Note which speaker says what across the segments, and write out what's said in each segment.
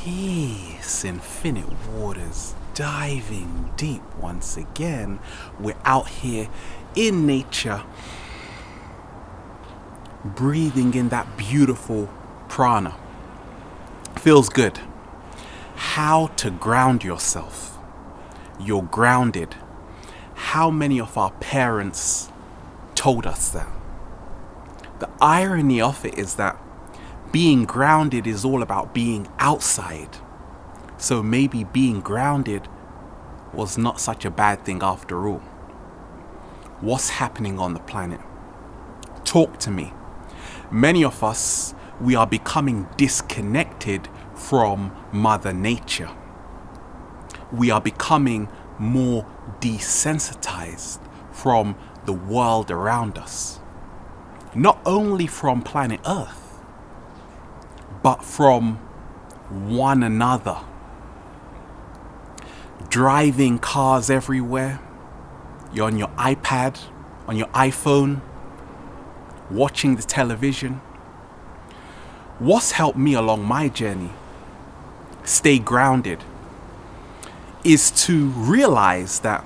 Speaker 1: Peace, infinite waters, diving deep once again. We're out here in nature, breathing in that beautiful prana. Feels good. How to ground yourself. You're grounded. How many of our parents told us that? The irony of it is that being grounded is all about being outside. So maybe being grounded was not such a bad thing after all. What's happening on the planet? Talk to me. Many of us, we are becoming disconnected from Mother Nature. We are becoming more desensitized from the world around us. Not only from planet Earth, but from one another. Driving cars everywhere. You're on your iPad, on your iPhone, watching the television. What's helped me along my journey, stay grounded, is to realize that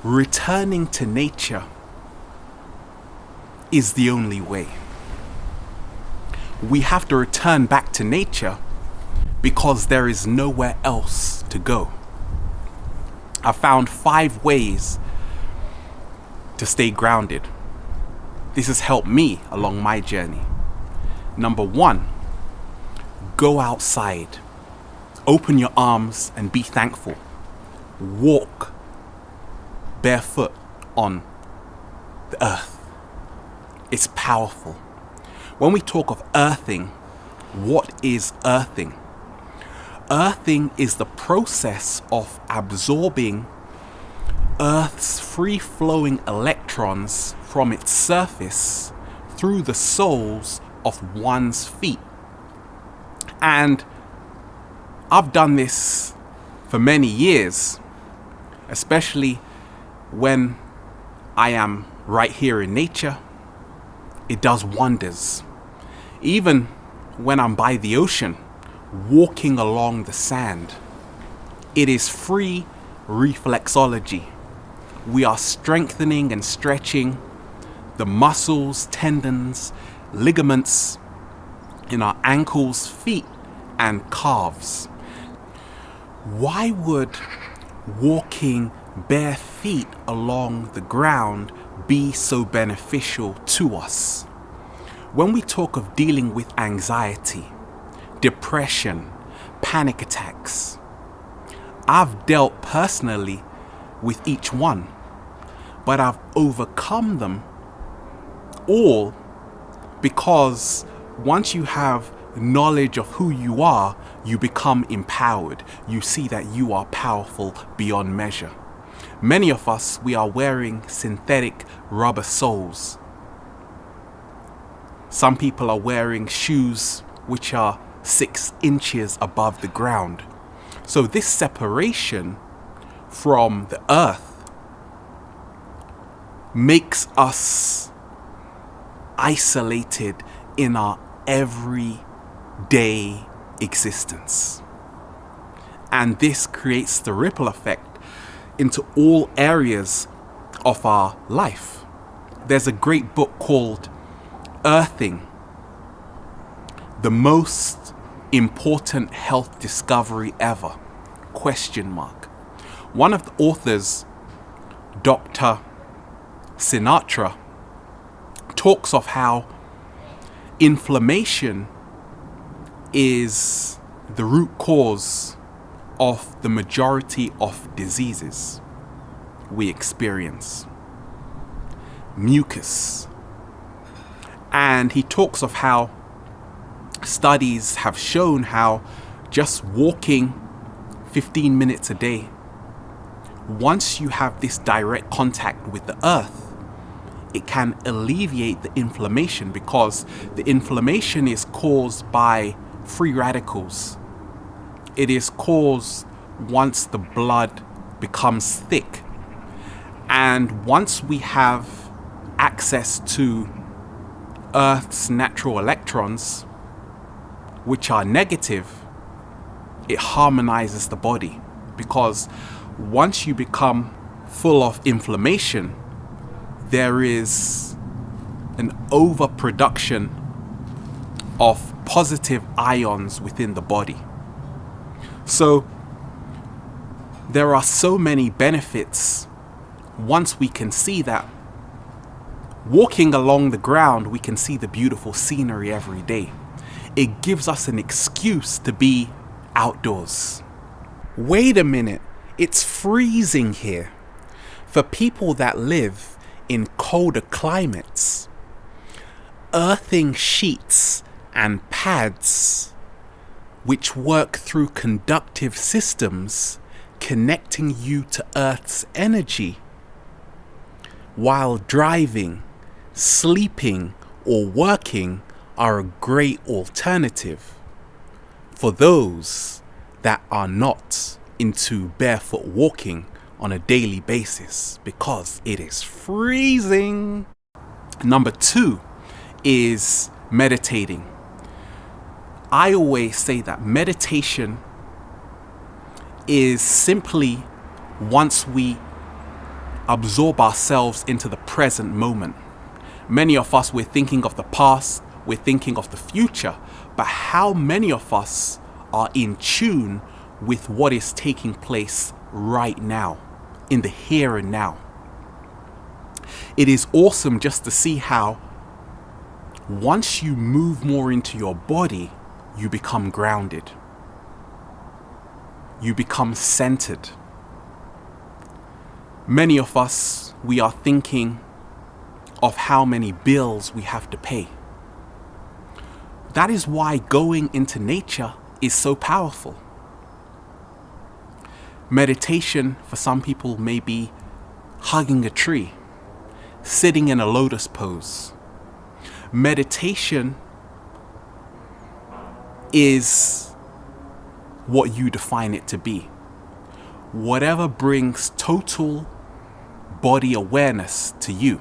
Speaker 1: returning to nature is the only way. We have to return back to nature because there is nowhere else to go. I found 5 ways to stay grounded. This has helped me along my journey. Number 1, go outside. Open your arms and be thankful. Walk barefoot on the earth. It's powerful. When we talk of earthing, what is earthing? Earthing is the process of absorbing Earth's free-flowing electrons from its surface through the soles of one's feet. And I've done this for many years, especially when I am right here in nature. It does wonders. Even when I'm by the ocean, walking along the sand, it is free reflexology. We are strengthening and stretching the muscles, tendons, ligaments in our ankles, feet, and calves. Why would walking bare feet along the ground be so beneficial to us? When we talk of dealing with anxiety, depression, panic attacks, I've dealt personally with each one, but I've overcome them all because once you have knowledge of who you are, you become empowered. You see that you are powerful beyond measure. Many of us, we are wearing synthetic rubber soles. Some people are wearing shoes which are 6 inches above the ground. So this separation from the earth makes us isolated in our everyday existence. And this creates the ripple effect into all areas of our life. There's a great book called Earthing, the most important health discovery ever, ? One of the authors, Dr. Sinatra, talks of how inflammation is the root cause of the majority of diseases we experience. Mucus. And he talks of how studies have shown how just walking 15 minutes a day, once you have this direct contact with the earth, it can alleviate the inflammation because the inflammation is caused by free radicals. It is caused once the blood becomes thick. And once we have access to Earth's natural electrons, which are negative, it harmonizes the body, because once you become full of inflammation, there is an overproduction of positive ions within the body. So there are so many benefits once we can see that. Walking along the ground, we can see the beautiful scenery every day. It gives us an excuse to be outdoors. Wait a minute, it's freezing here. For people that live in colder climates, earthing sheets and pads, which work through conductive systems connecting you to Earth's energy, while driving, sleeping, or working, are a great alternative for those that are not into barefoot walking on a daily basis, because it is freezing. Number 2 is meditating. I always say that meditation is simply once we absorb ourselves into the present moment. Many of us, we're thinking of the past, we're thinking of the future, but how many of us are in tune with what is taking place right now, in the here and now? It is awesome just to see how once you move more into your body, you become grounded. You become centered. Many of us, we are thinking of how many bills we have to pay. That is why going into nature is so powerful. Meditation for some people may be hugging a tree, sitting in a lotus pose. Meditation is what you define it to be. Whatever brings total body awareness to you.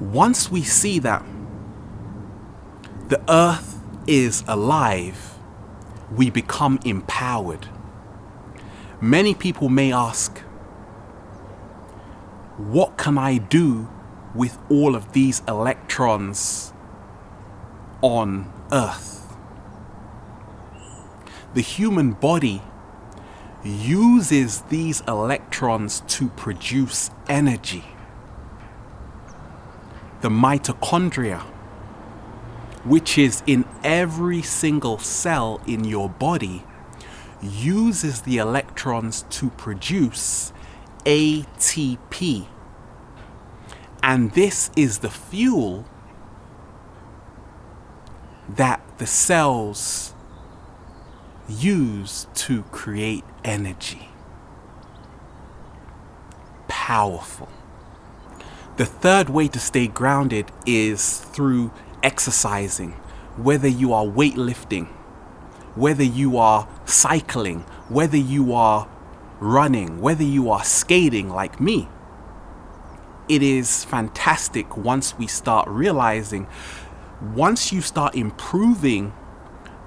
Speaker 1: Once we see that the earth is alive, we become empowered. Many people may ask, what can I do with all of these electrons on Earth? The human body uses these electrons to produce energy. The mitochondria, which is in every single cell in your body, uses the electrons to produce ATP. And this is the fuel that the cells use to create energy. Powerful. The third way to stay grounded is through exercising. Whether you are weightlifting, whether you are cycling, whether you are running, whether you are skating like me. It is fantastic once we start realizing, once you start improving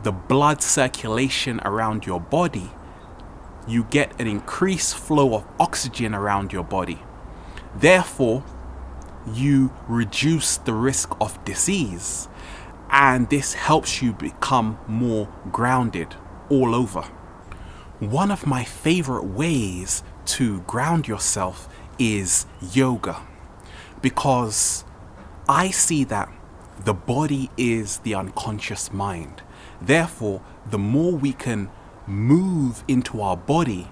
Speaker 1: the blood circulation around your body, you get an increased flow of oxygen around your body. Therefore, you reduce the risk of disease, and this helps you become more grounded all over. One of my favorite ways to ground yourself is yoga, because I see that the body is the unconscious mind. Therefore, the more we can move into our body,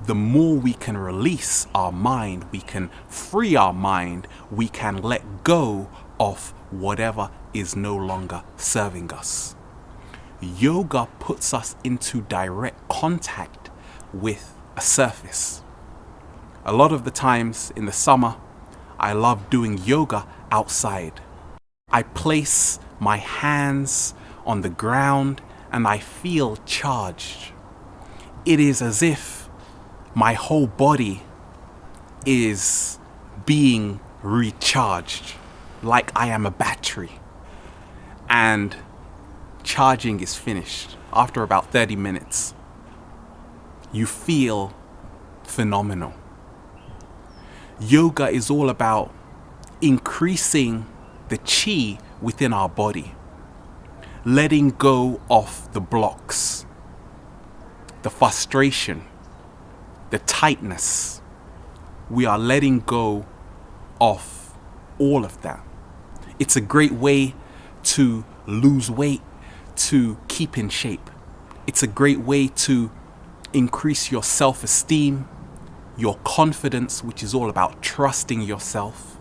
Speaker 1: the more we can release our mind, we can free our mind, we can let go of whatever is no longer serving us. Yoga puts us into direct contact with a surface. A lot of the times in the summer, I love doing yoga outside. I place my hands on the ground and I feel charged. It is as if my whole body is being recharged, like I am a battery. And recharging is finished, after about 30 minutes, you feel phenomenal. Yoga is all about increasing the chi within our body, letting go of the blocks, the frustration, the tightness. We are letting go of all of that. It's a great way to lose weight, to keep in shape. It's a great way to increase your self-esteem, your confidence, which is all about trusting yourself,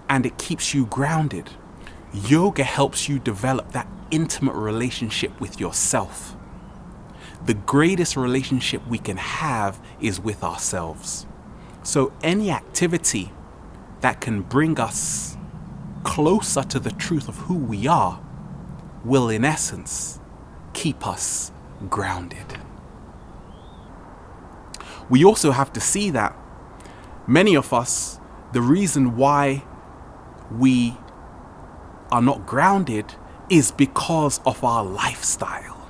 Speaker 1: and it keeps you grounded. Yoga helps you develop that intimate relationship with yourself. The greatest relationship we can have is with ourselves. So any activity that can bring us closer to the truth of who we are will, in essence, keep us grounded. We also have to see that many of us, the reason why we are not grounded is because of our lifestyle.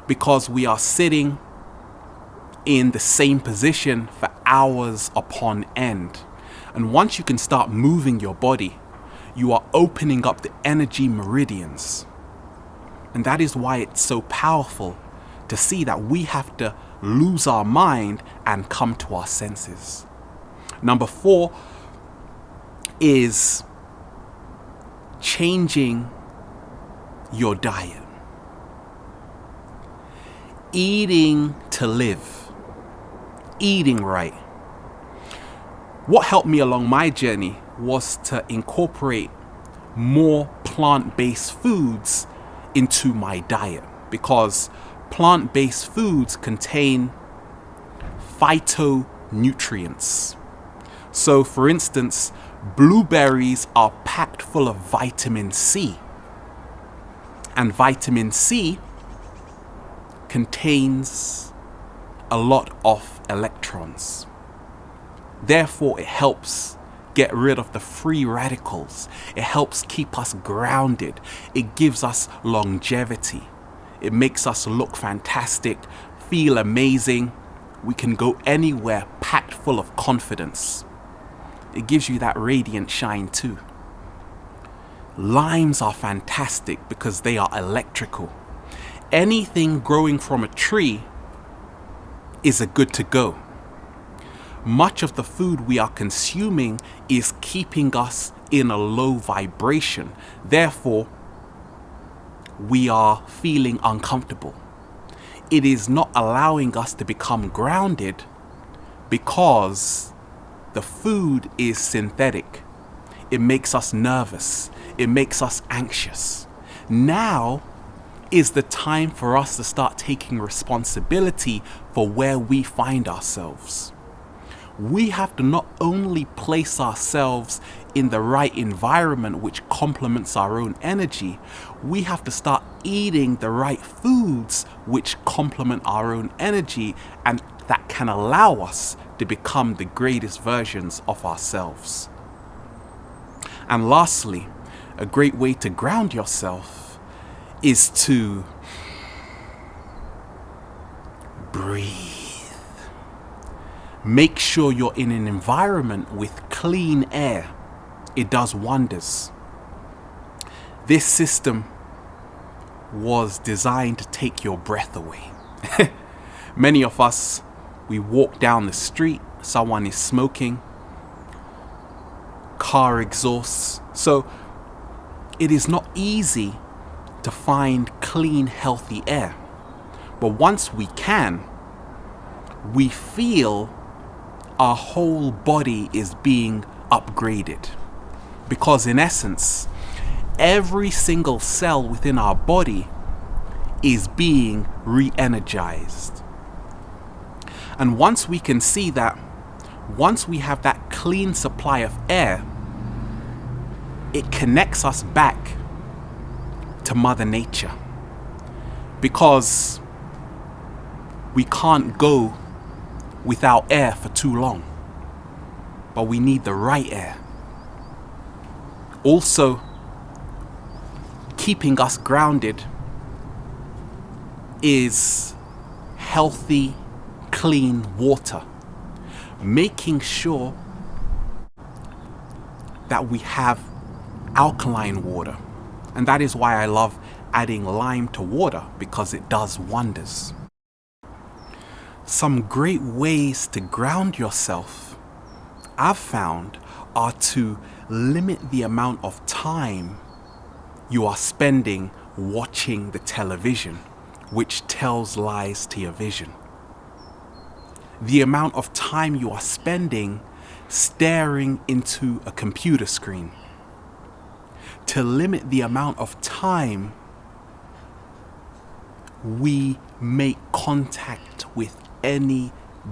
Speaker 1: Because we are sitting in the same position for hours upon end. And once you can start moving your body, you are opening up the energy meridians. And that is why it's so powerful to see that we have to lose our mind and come to our senses. Number 4 is changing your diet. Eating to live. Eating right. What helped me along my journey was to incorporate more plant-based foods into my diet, because plant-based foods contain phytonutrients. So for instance, blueberries are packed full of vitamin C, and vitamin C contains a lot of electrons. Therefore, it helps get rid of the free radicals. It helps keep us grounded. It gives us longevity. It makes us look fantastic, feel amazing. We can go anywhere packed full of confidence. It gives you that radiant shine too. Limes are fantastic because they are electrical. Anything growing from a tree is a good to go. Much of the food we are consuming is keeping us in a low vibration. Therefore, we are feeling uncomfortable. It is not allowing us to become grounded because the food is synthetic. It makes us nervous. It makes us anxious. Now is the time for us to start taking responsibility for where we find ourselves. We have to not only place ourselves in the right environment which complements our own energy, we have to start eating the right foods which complement our own energy and that can allow us to become the greatest versions of ourselves. And lastly, a great way to ground yourself is to breathe. Make sure you're in an environment with clean air. It does wonders. This system was designed to take your breath away. Many of us, we walk down the street, someone is smoking, car exhausts. So it is not easy to find clean, healthy air. But once we can, we feel our whole body is being upgraded. Because in essence, every single cell within our body is being re-energized. And once we can see that, once we have that clean supply of air, it connects us back to Mother Nature. Because we can't go without air for too long, but we need the right air. Also, keeping us grounded is healthy, clean water. Making sure that we have alkaline water. And that is why I love adding lime to water, because it does wonders. Some great ways to ground yourself, I've found, are to limit the amount of time you are spending watching the television, which tells lies to your vision. The amount of time you are spending staring into a computer screen. To limit the amount of time we make contact with any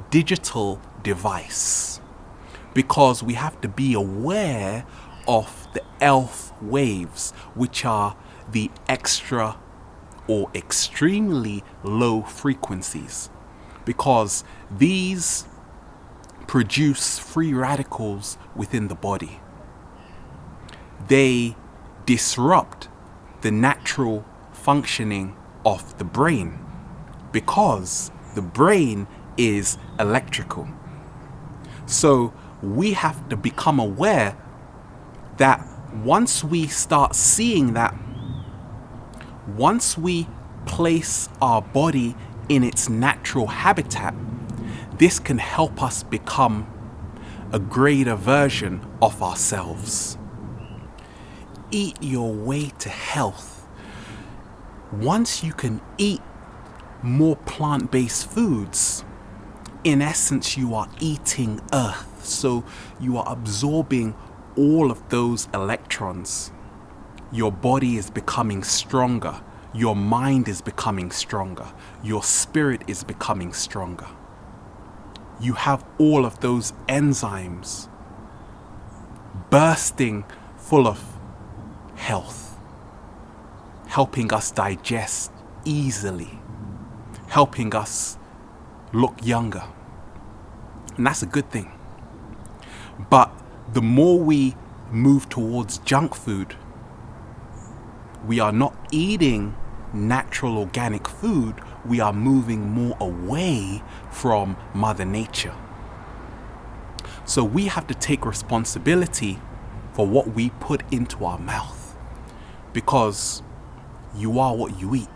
Speaker 1: digital device, because we have to be aware of the ELF waves, which are the extra or extremely low frequencies, because these produce free radicals within the body. They disrupt the natural functioning of the brain, because the brain is electrical. So we have to become aware that once we start seeing that, once we place our body in its natural habitat, this can help us become a greater version of ourselves. Eat your way to health. Once you can eat more plant-based foods, in essence, you are eating earth. So you are absorbing all of those electrons. Your body is becoming stronger. Your mind is becoming stronger. Your spirit is becoming stronger. You have all of those enzymes bursting full of health, helping us digest easily, helping us look younger. And that's a good thing. But the more we move towards junk food, we are not eating natural organic food, we are moving more away from Mother Nature. So we have to take responsibility for what we put into our mouth, because you are what you eat.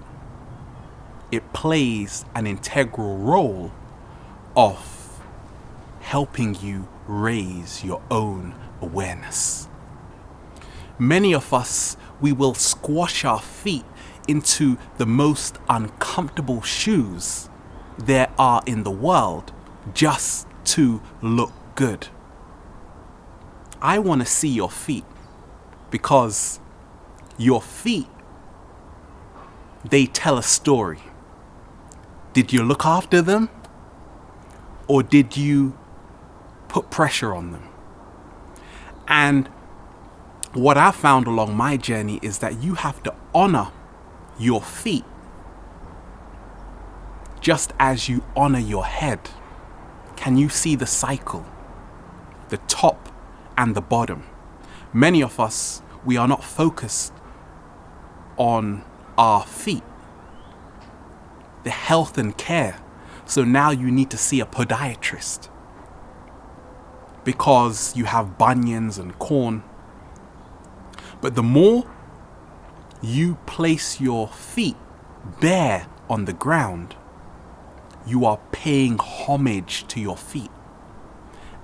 Speaker 1: It plays an integral role of helping you raise your own awareness. Many of us, we will squash our feet into the most uncomfortable shoes there are in the world just to look good. I want to see your feet, because your feet, they tell a story. Did you look after them, or did you put pressure on them? And what I found along my journey is that you have to honor your feet just as you honor your head. Can you see the cycle? The top and the bottom. Many of us, we are not focused on our feet, the health and care. So now you need to see a podiatrist because you have bunions and corn. But the more you place your feet bare on the ground, you are paying homage to your feet,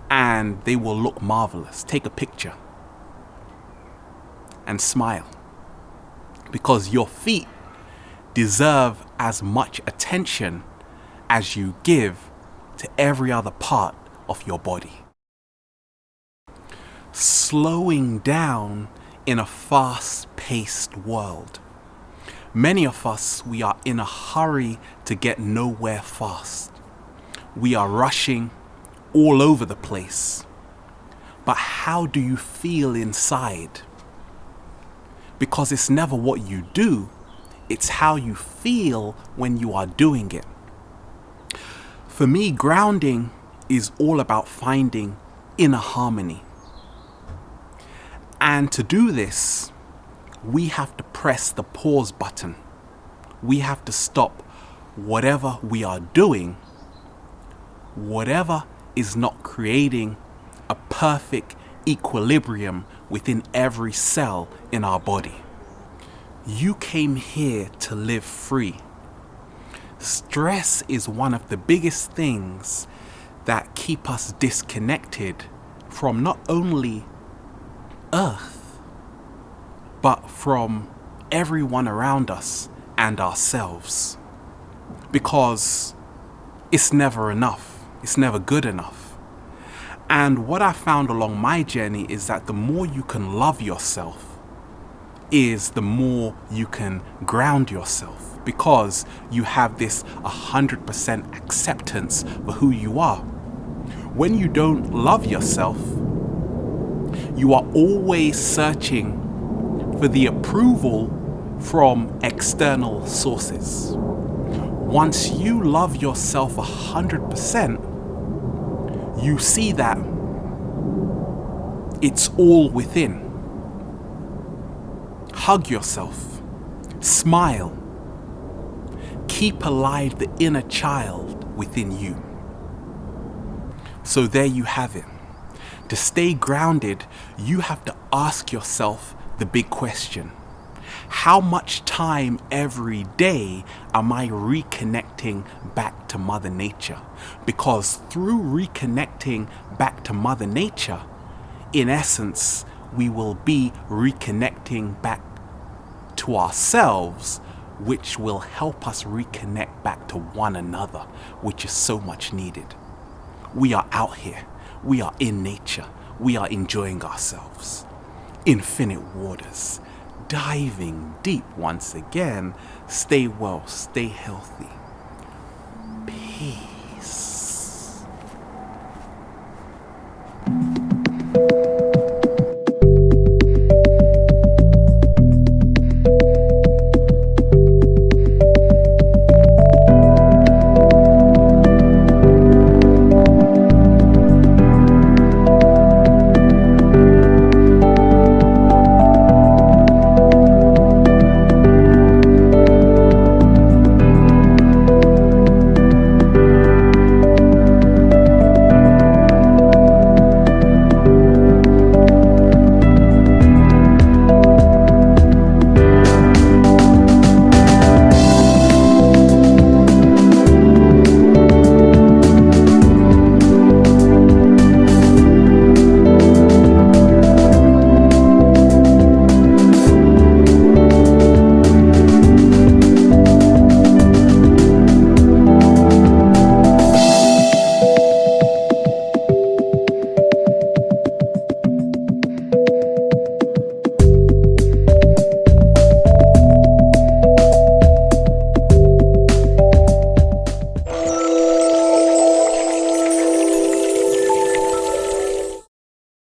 Speaker 1: and they will look marvelous. Take a picture and smile, because your feet deserve as much attention as you give to every other part of your body. Slowing down in a fast-paced world. Many of us, we are in a hurry to get nowhere fast. We are rushing all over the place. But how do you feel inside? Because it's never what you do, it's how you feel when you are doing it. For me, grounding is all about finding inner harmony. And to do this, we have to press the pause button. We have to stop whatever we are doing, whatever is not creating a perfect equilibrium within every cell in our body. You came here to live free. Stress is one of the biggest things that keep us disconnected from not only Earth, but from everyone around us and ourselves. Because it's never enough. It's never good enough. And what I found along my journey is that the more you can love yourself is the more you can ground yourself, because you have this 100% acceptance for who you are. When you don't love yourself, you are always searching for the approval from external sources. Once you love yourself 100%, you see that it's all within. Hug yourself, smile, keep alive the inner child within you. So there you have it. To stay grounded, you have to ask yourself the big question. How much time every day am I reconnecting back to Mother Nature? Because through reconnecting back to Mother Nature, in essence, we will be reconnecting back to ourselves, which will help us reconnect back to one another, which is so much needed. We are out here. We are in nature. We are enjoying ourselves. Infinite waters. Diving deep once again. Stay well, stay healthy. Peace.